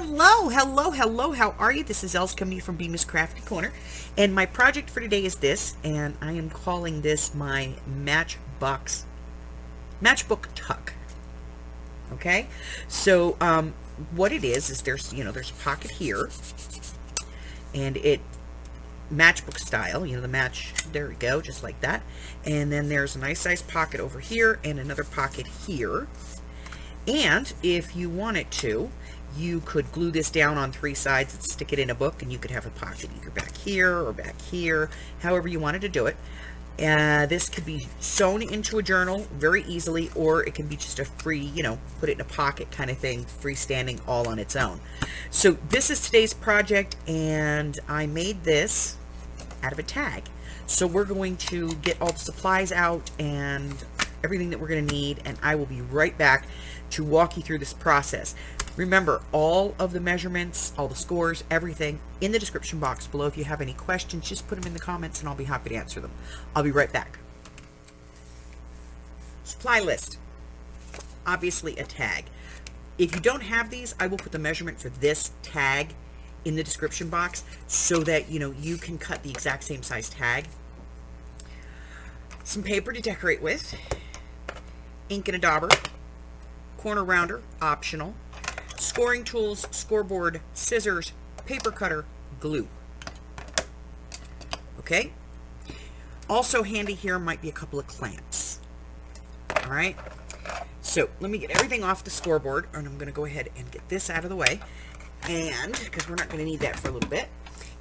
Hello, hello, hello. How are you? This is Els coming to you from Bemis Crafty Corner. And my project for today is this, and I am calling this my Matchbook Tug. Okay? So, what it is there's a pocket here, and it matchbook style, the match, there we go, just like that. And then there's a nice sized pocket over here and another pocket here. And if you wanted to, you could glue this down on three sides and stick it in a book, and you could have a pocket either back here or back here, however you wanted to do it. This could be sewn into a journal very easily, or it can be just a free, put it in a pocket kind of thing, freestanding all on its own. So this is today's project, and I made this out of a tag. So we're going to get all the supplies out and everything that we're going to need, and I will be right back to walk you through this process. Remember, all of the measurements, all the scores, everything in the description box below. If you have any questions, just put them in the comments and I'll be happy to answer them. I'll be right back. Supply list. Obviously a tag. If you don't have these, I will put the measurement for this tag in the description box so that you can cut the exact same size tag. Some paper to decorate with, ink and a dauber, corner rounder, optional, scoring tools, scoreboard, scissors, paper cutter, glue. Okay? Also handy here might be a couple of clamps. All right? So let me get everything off the scoreboard, and I'm going to go ahead and get this out of the way, and because we're not going to need that for a little bit.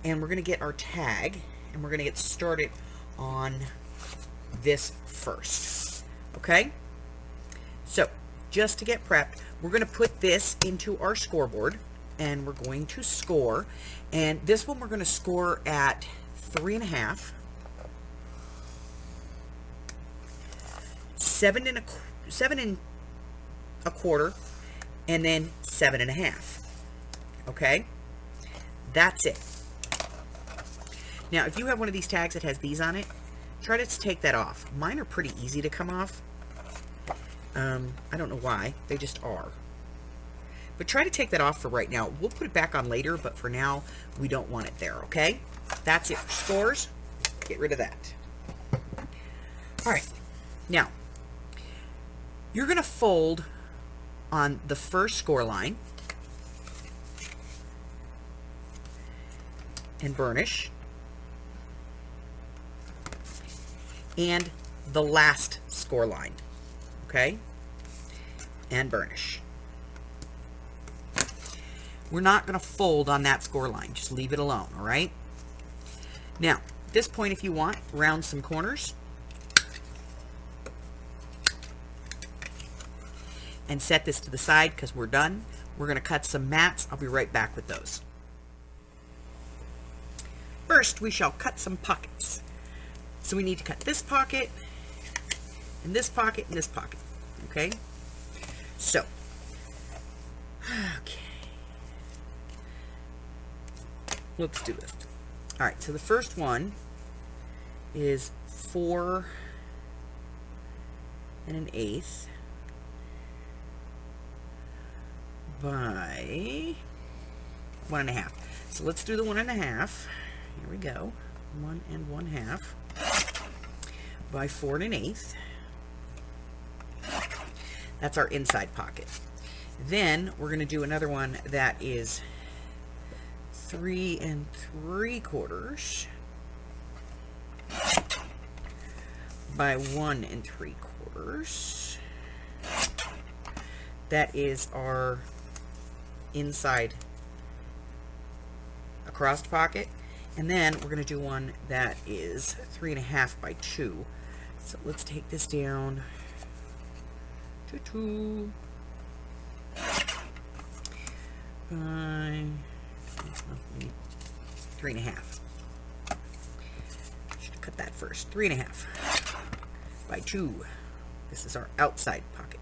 And we're going to get our tag, and we're going to get started on this first. Okay? So just to get prepped, we're going to put this into our scoreboard, and we're going to score. And this one we're going to score at 3.5, 7 and a quarter, and then 7.5. Okay, that's it. Now, if you have one of these tags that has these on it, try to take that off. Mine are pretty easy to come off. I don't know why, they just are. But try to take that off for right now. We'll put it back on later, but for now, we don't want it there, okay? That's it for scores. Get rid of that. All right, now, you're going to fold on the first score line and burnish, and the last score line, okay, and burnish. We're not going to fold on that score line, just leave it alone. All right, now at this point, if you want, round some corners and set this to the side because we're done. We're going to cut some mats. I'll be right back with those. First, we shall cut some pockets. So we need to cut this pocket, and this pocket, and this pocket. Okay? So, okay. Let's do this. All right, so the first one is 4 1/8 by 1.5. So let's do the 1.5. Here we go. 1 1/2 by 4 1/8. That's our inside pocket. Then we're going to do another one that is 3 3/4 by 1 3/4. That is our inside across pocket. And then we're going to do one that is 3.5 by 2. So let's take this down to 2 by 3.5. Should cut that first. 3.5 by 2. This is our outside pocket.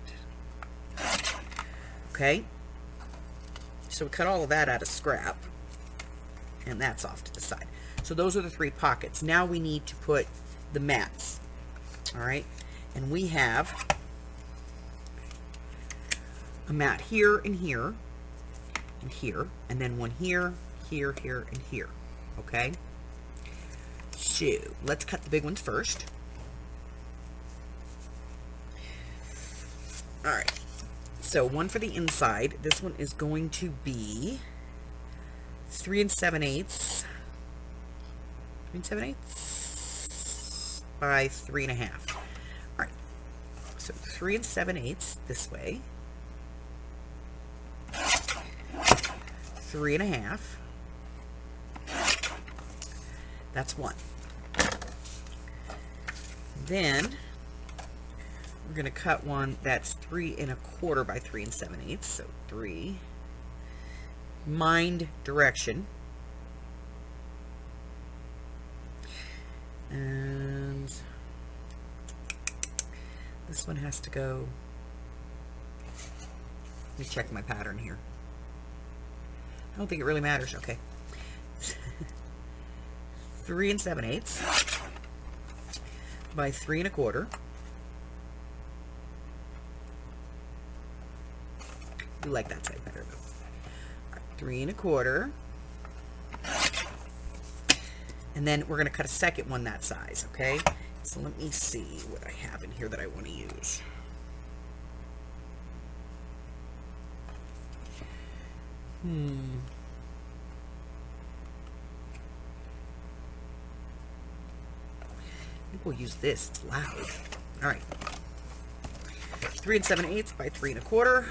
Okay. So we cut all of that out of scrap, and that's off to the side. So those are the 3 pockets. Now we need to put the mats. All right, and we have a mat here and here, and here, and then one here, here, here, and here. Okay? So let's cut the big ones first. Alright, so one for the inside. This one is going to be 3 7/8 by 3 1/2. Alright, so 3 7/8 this way, 3 1/2. That's one. Then we're going to cut one that's 3 1/4 by 3 7/8. So 3. Mind direction. And this one has to go. Let me check my pattern here. I don't think it really matters. Okay. 3 7/8 by 3 1/4. You like that side better though. All right, 3 1/4. And then we're going to cut a second one that size, okay? So let me see what I have in here that I want to use. I think we'll use this. It's loud. All right. 3 7/8 by 3 1/4.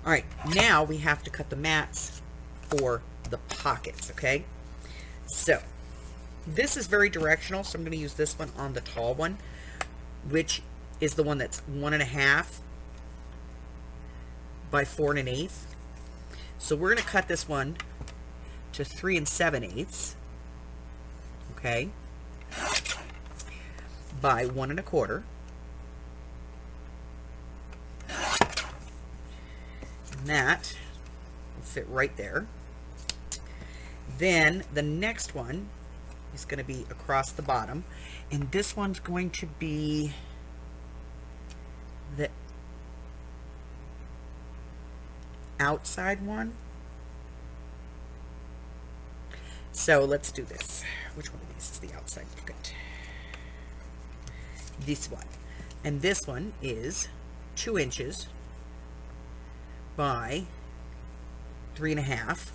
All right, now we have to cut the mats for the pockets, okay? So this is very directional, so I'm going to use this one on the tall one, which is the one that's 1 1/2 by 4 1/8. So we're going to cut this one to 3 7/8, okay, by 1 1/4. And that will fit right there. Then the next one is going to be across the bottom, and this one's going to be the outside one. So let's do this. Which one of these is the outside pocket? This one. And this one is 2 inches by 3 1/2.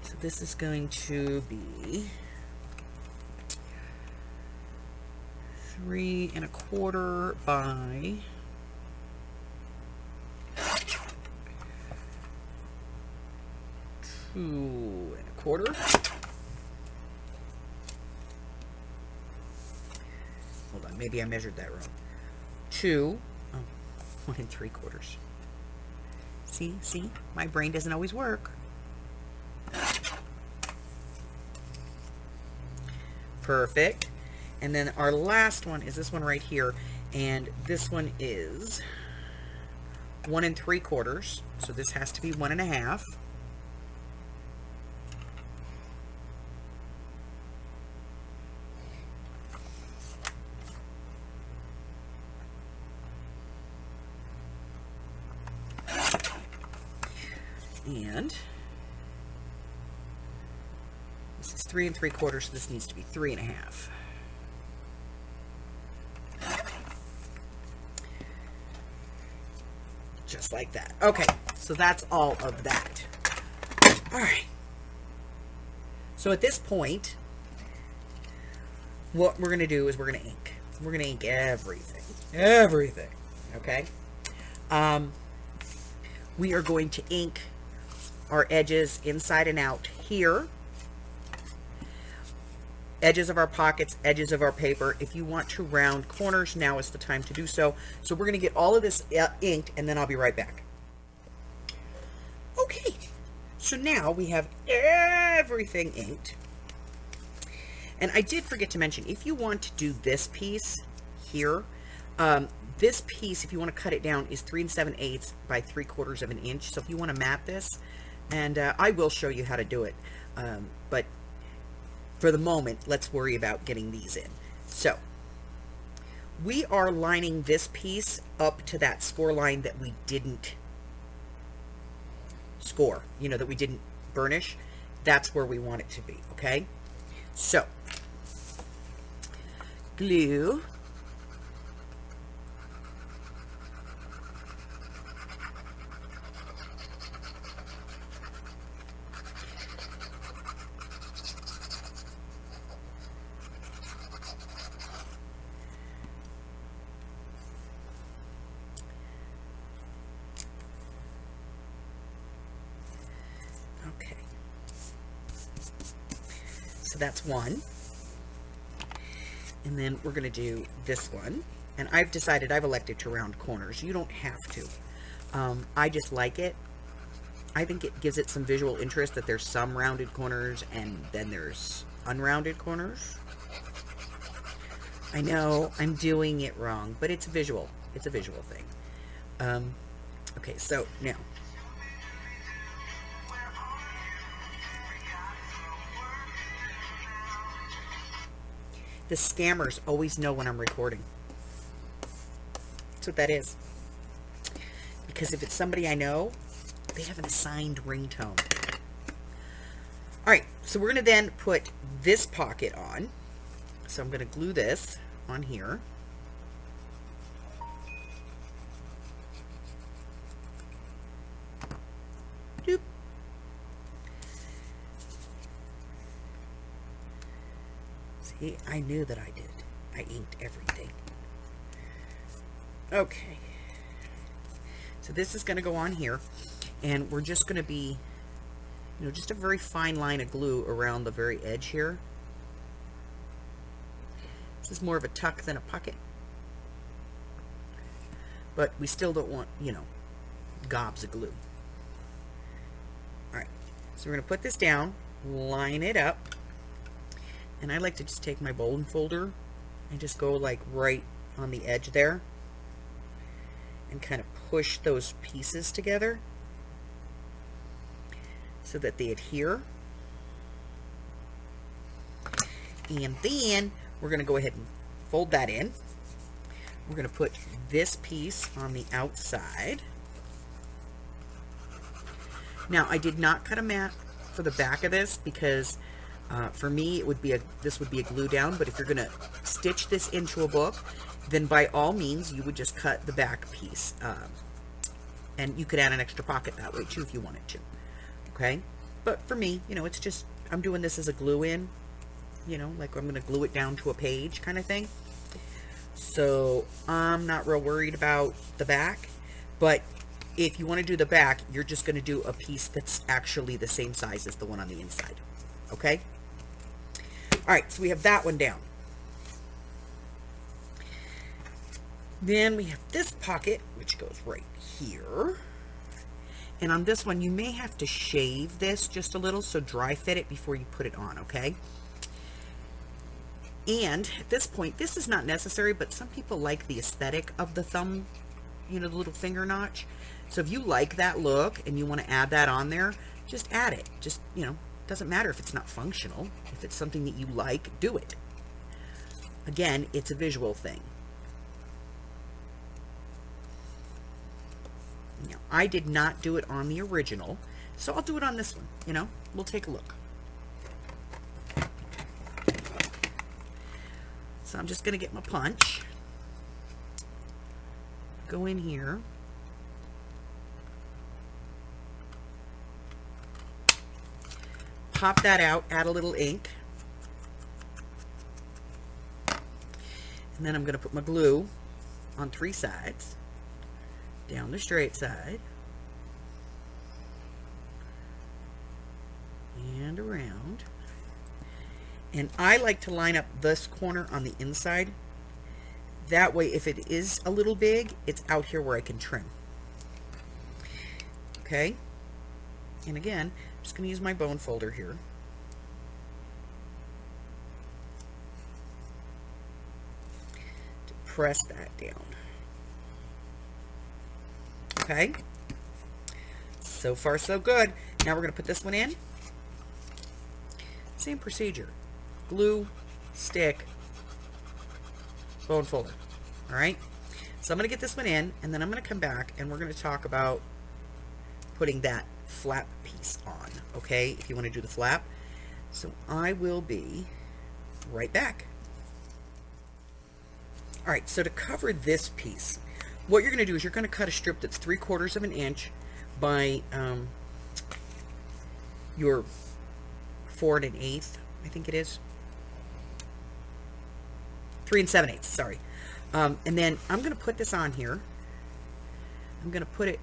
So this is going to be 3 1/4 by 2 1/4. Hold on, maybe I measured that wrong. 1 3/4. See, my brain doesn't always work. Perfect. And then our last one is this one right here, and this one is 1 3/4. So this has to be 1 1/2. And this is 3 3/4, so this needs to be 3 1/2. Just like that. Okay, so that's all of that. All right. So at this point, what we're going to do is we're going to ink. We're going to ink everything. Everything. Okay? We are going to ink our edges inside and out here, edges of our pockets, edges of our paper. If you want to round corners, now is the time to do so. So we're going to get all of this inked, and then I'll be right back. Okay, so now we have everything inked. And I did forget to mention, if you want to do this piece here, this piece, if you want to cut it down, is 3 7/8 by 3/4 of an inch. So if you want to mat this, and I will show you how to do it, but for the moment, let's worry about getting these in. So we are lining this piece up to that score line that we didn't score, you know, that we didn't burnish. That's where we want it to be, okay? So, glue. Okay. So that's one. And then we're going to do this one. And I've elected to round corners. You don't have to. I just like it. I think it gives it some visual interest that there's some rounded corners and then there's unrounded corners. I know I'm doing it wrong, but it's visual. It's a visual thing. Okay, so now. The scammers always know when I'm recording. That's what that is. Because if it's somebody I know, they have an assigned ringtone. Alright, so we're going to then put this pocket on. So I'm going to glue this on here. Doop. See, I knew that I did. I inked everything. Okay. So this is going to go on here, and we're just going to be, you know, just a very fine line of glue around the very edge here. This is more of a tuck than a pocket, but we still don't want, you know, gobs of glue. All right, so we're going to put this down, line it up, and I like to just take my bone folder and just go like right on the edge there and kind of push those pieces together so that they adhere. And then we're going to go ahead and fold that in. We're going to put this piece on the outside. Now, I did not cut a mat for the back of this because for me it would be this would be a glue down, but if you're going to stitch this into a book, then by all means you would just cut the back piece, and you could add an extra pocket that way too if you wanted to. Okay, but for me, you know, it's just, I'm doing this as a glue in, you know, like I'm going to glue it down to a page kind of thing. So I'm not real worried about the back, but if you want to do the back, you're just going to do a piece that's actually the same size as the one on the inside. Okay? All right, so we have that one down. Then we have this pocket, which goes right here. And on this one, you may have to shave this just a little, so dry fit it before you put it on, okay? And at this point, this is not necessary, but some people like the aesthetic of the thumb, you know, the little finger notch. So if you like that look and you want to add that on there, just add it. Just, you know, doesn't matter if it's not functional. If it's something that you like, do it. Again, it's a visual thing. Now, I did not do it on the original, so I'll do it on this one, you know. We'll take a look. So I'm just going to get my punch, go in here, pop that out, add a little ink, and then I'm going to put my glue on 3 sides, down the straight side, and around. And I like to line up this corner on the inside. That way, if it is a little big, it's out here where I can trim. Okay? And again, I'm just going to use my bone folder here. To press that down. Okay? So far, so good. Now we're going to put this one in. Same procedure. Glue, stick, bone folder. All right. So I'm going to get this one in, and then I'm going to come back and we're going to talk about putting that flap piece on. Okay, if you want to do the flap. So I will be right back. All right, so to cover this piece, what you're going to do is you're going to cut a strip that's 3/4 of an inch by your 4 1/8, I think it is. 3 7/8, sorry. And then I'm going to put this on here. I'm going to put it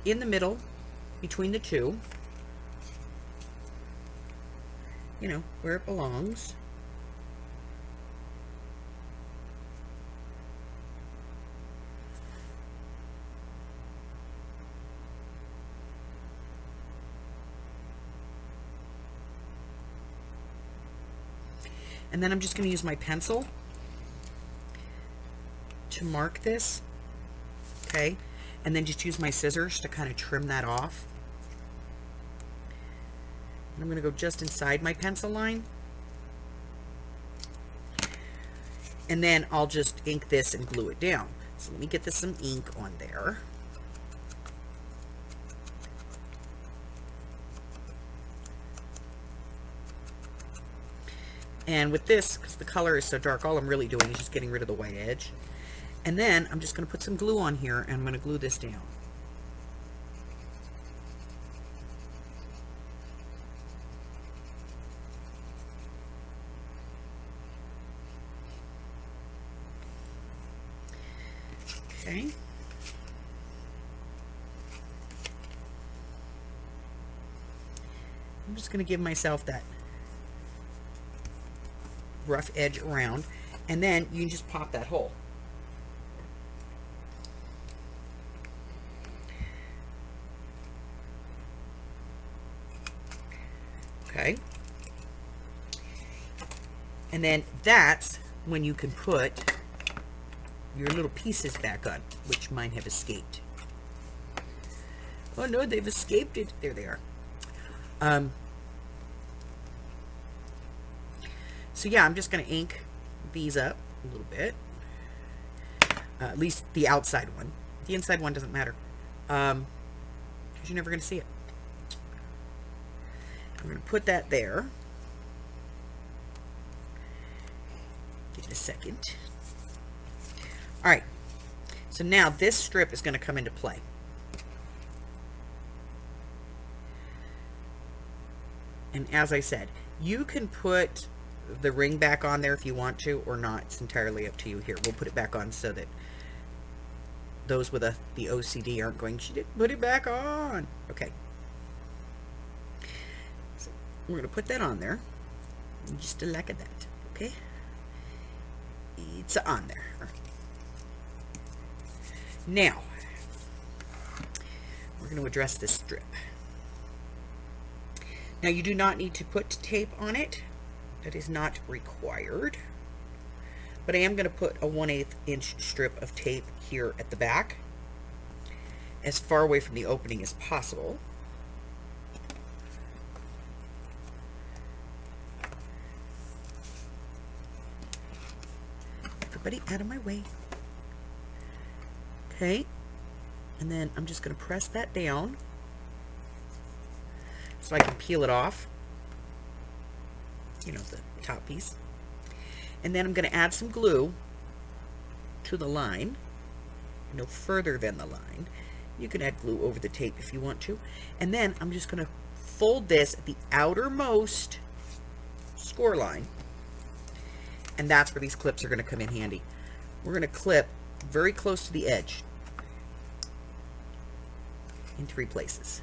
in the middle between the two, you know, where it belongs. And then I'm just going to use my pencil to mark this, okay? And then just use my scissors to kind of trim that off. And I'm going to go just inside my pencil line. And then I'll just ink this and glue it down. So let me get this some ink on there. And with this, because the color is so dark, all I'm really doing is just getting rid of the white edge. And then I'm just going to put some glue on here, and I'm going to glue this down. Okay. I'm just going to give myself that rough edge around, and then you can just pop that hole. Okay. And then that's when you can put your little pieces back on, which mine have escaped. Oh no, they've escaped it. There they are. So yeah, I'm just going to ink these up a little bit. At least the outside one. The inside one doesn't matter, because you're never going to see it. I'm going to put that there. Give it a second. All right. So now this strip is going to come into play. And as I said, you can put the ring back on there if you want to or not. It's entirely up to you. Here, we'll put it back on so that those with the OCD aren't going, she didn't put it back on. Okay. So we're going to put that on there. Just a lack of that. Okay. It's on there. Now, we're going to address this strip. Now, you do not need to put tape on it. That is not required. But I am going to put a 1/8 inch strip of tape here at the back, as far away from the opening as possible. Everybody out of my way. Okay. And then I'm just going to press that down so I can peel it off. You know, the top piece. And then I'm going to add some glue to the line, no further than the line. You can add glue over the tape if you want to. And then I'm just going to fold this at the outermost score line. And that's where these clips are going to come in handy. We're going to clip very close to the edge in 3 places.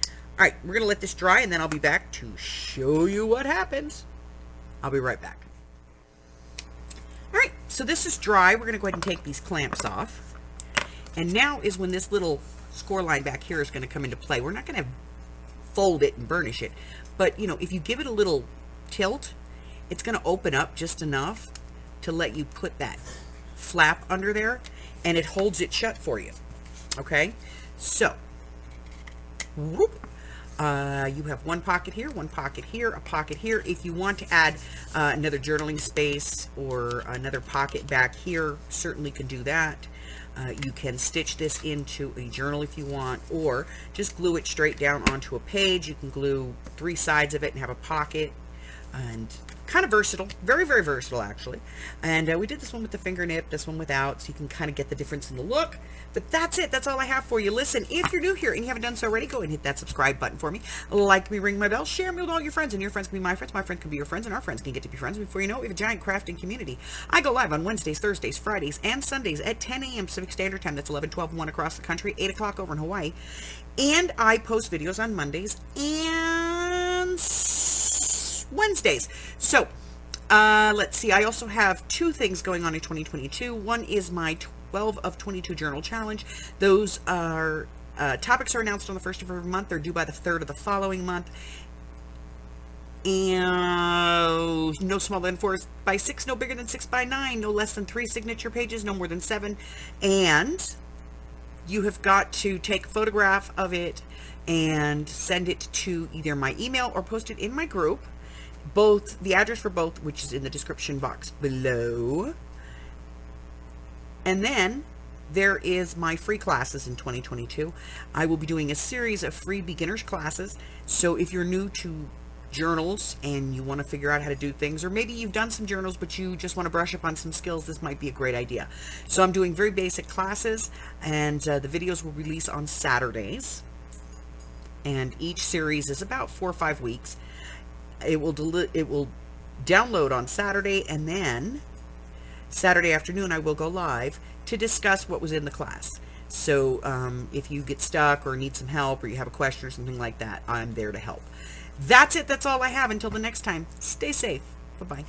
All right, we're going to let this dry, and then I'll be back to show you what happens. I'll be right back. All right, so this is dry. We're going to go ahead and take these clamps off. And now is when this little score line back here is going to come into play. We're not going to fold it and burnish it, but you know, if you give it a little tilt, it's going to open up just enough to let you put that flap under there, and it holds it shut for you. Okay, so whoop, You have one pocket here, one pocket here, a pocket here. If you want to add another journaling space or another pocket back here, certainly can do that. You can stitch this into a journal if you want, or just glue it straight down onto a page. You can glue 3 sides of it and have a pocket, and kind of versatile, very, very versatile actually. And we did this one with the finger nip, this one without, so you can kind of get the difference in the look. But that's it. That's all I have for you. Listen, if you're new here and you haven't done so already, go and hit that subscribe button for me. Like me, ring my bell, share me with all your friends, and your friends can be my friends can be your friends, and our friends can get to be friends. Before you know it, we have a giant crafting community. I go live on Wednesdays, Thursdays, Fridays, and Sundays at 10 a.m. Pacific Standard Time. That's 11, 12, 1 across the country, 8 o'clock over in Hawaii. And I post videos on Mondays and Wednesdays. So, let's see. I also have 2 things going on in 2022. One is my 12 of 22 journal challenge. Those are topics are announced on the 1st of every month. They're due by the 3rd of the following month. And no smaller than 4 by 6, no bigger than 6 by 9, no less than 3 signature pages, no more than 7. And you have got to take a photograph of it and send it to either my email or post it in my group. Both, the address for both, which is in the description box below. And then there is my free classes in 2022. I will be doing a series of free beginners classes. So if you're new to journals and you want to figure out how to do things, or maybe you've done some journals but you just want to brush up on some skills, this might be a great idea. So I'm doing very basic classes, and the videos will release on Saturdays. And each series is about 4 or 5 weeks. It will download on Saturday, and then Saturday afternoon I will go live to discuss what was in the class. So if you get stuck or need some help, or you have a question or something like that, I'm there to help. That's it. That's all I have. Until the next time, stay safe. Bye-bye.